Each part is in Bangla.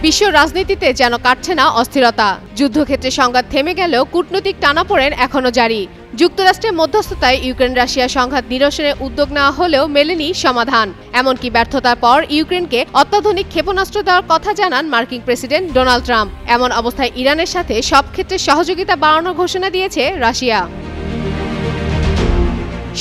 বিশ্ব রাজনীতিতে যেন কাটছে না অস্থিরতা। যুদ্ধক্ষেত্রে সংঘাত থেমে গেলেও কূটনৈতিক টানাপোড়েন এখনো জারি। যুক্তরাষ্ট্রের মধ্যস্থতায় ইউক্রেন রাশিয়া সংঘাত নিরসনের উদ্যোগ নেওয়া হলেও মেলেনি সমাধান। এমনকি ব্যর্থতার পর ইউক্রেনকে অত্যাধুনিক ক্ষেপণাস্ত্র দেওয়ার কথা জানান মার্কিন প্রেসিডেন্ট ডোনাল্ড ট্রাম্প। এমন অবস্থায় ইরানের সাথে সব ক্ষেত্রে সহযোগিতা বাড়ানোর ঘোষণা দিয়েছে রাশিয়া।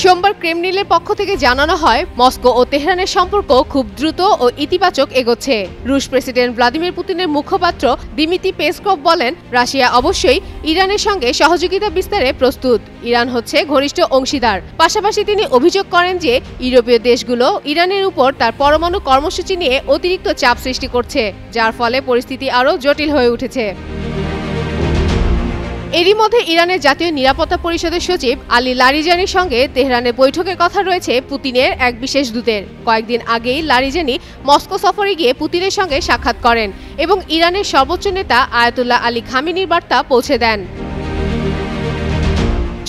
সোমবার ক্রেমলিনের পক্ষ থেকে জানানো হয়, মস্কো ও তেহরানের সম্পর্ক খুব দ্রুত ও ইতিবাচক এগোচ্ছে। রুশ প্রেসিডেন্ট ভ্লাদিমির পুতিনের মুখপাত্র দিমিত্রি পেসকভ বলেন, রাশিয়া অবশ্যই ইরানের সঙ্গে সহযোগিতা বিস্তারে প্রস্তুত। ইরান হচ্ছে ঘনিষ্ঠ অংশীদার। পাশাপাশি তিনি অভিযোগ করেন যে ইউরোপীয় দেশগুলো ইরানের উপর তার পরমাণু কর্মসূচি নিয়ে অতিরিক্ত চাপ সৃষ্টি করছে, যার ফলে পরিস্থিতি আরও জটিল হয়ে উঠেছে। এরই মধ্যে ইরানের জাতীয় নিরাপত্তা পরিষদের সচিব আলী লারিজানির সঙ্গে তেহরানের বৈঠকের কথা রয়েছে পুতিনের এক বিশেষ দূতের। কয়েকদিন আগেই লারিজানি মস্কো সফরে গিয়ে পুতিনের সঙ্গে সাক্ষাৎ করেন এবং ইরানের সর্বোচ্চ নেতা আয়াতুল্লাহ আলী খামেনির বার্তা পৌঁছে দেন।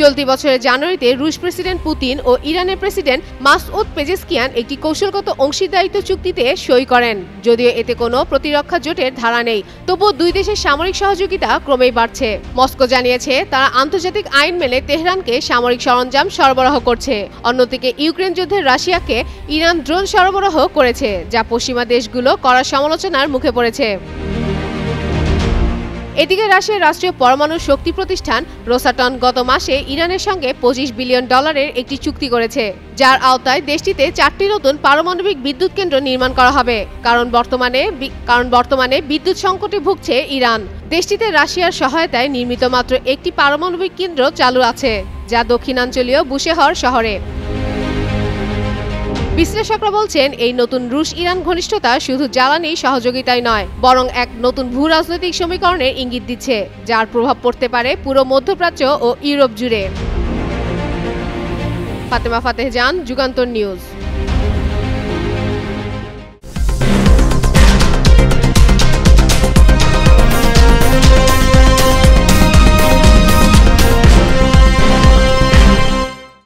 চলতি বছরের জানুয়ারিতে রুশ প্রেসিডেন্ট পুতিন ও ইরানের প্রেসিডেন্ট মাসউদ পেজেশকিয়ান একটি কৌশলগত অংশীদারিত্ব চুক্তিতে সই করেন। যদিও এতে কোনো প্রতিরক্ষা জোটের ধারা নেই, তবুও দুই দেশের সামরিক সহযোগিতা ক্রমেই বাড়ছে। মস্কো জানিয়েছে তারা আন্তর্জাতিক আইন মেনে তেহরানকে সামরিক সরঞ্জাম সরবরাহ করছে। অন্যদিকে ইউক্রেন যুদ্ধে রাশিয়াকে ইরান ড্রোন সরবরাহ করেছে, যা পশ্চিমা দেশগুলো কড়া সমালোচনার মুখে পড়েছে। এদিকে রাশিয়ার রাষ্ট্রীয় পরমাণু শক্তি প্রতিষ্ঠান রোসাটম গত মাসে ইরানের সঙ্গে $25 বিলিয়ন একটি চুক্তি করেছে, যার আওতায় দেশটিতে 4টি নতুন পারমাণবিক বিদ্যুৎ কেন্দ্র নির্মাণ করা হবে। কারণ বর্তমানে বিদ্যুৎ সংকটে ভুগছে ইরান। দেশটিতে রাশিয়ার সহায়তায় নির্মিত মাত্র একটি পারমাণবিক কেন্দ্র চালু আছে, যা দক্ষিণাঞ্চলীয় বুশেহর শহরে। বিশ্লেষকরা বলছেন, এই নতুন রুশ ইরান ঘনিষ্ঠতা শুধু জ্বালানি সহযোগিতাই নয়, বরং এক নতুন ভূ রাজনৈতিক সমীকরণের ইঙ্গিত দিচ্ছে, যার প্রভাব পড়তে পারে পুরো মধ্যপ্রাচ্য ও ইউরোপ জুড়ে। ফাতেমা ফাতেহ জান, যুগান্তর নিউজ।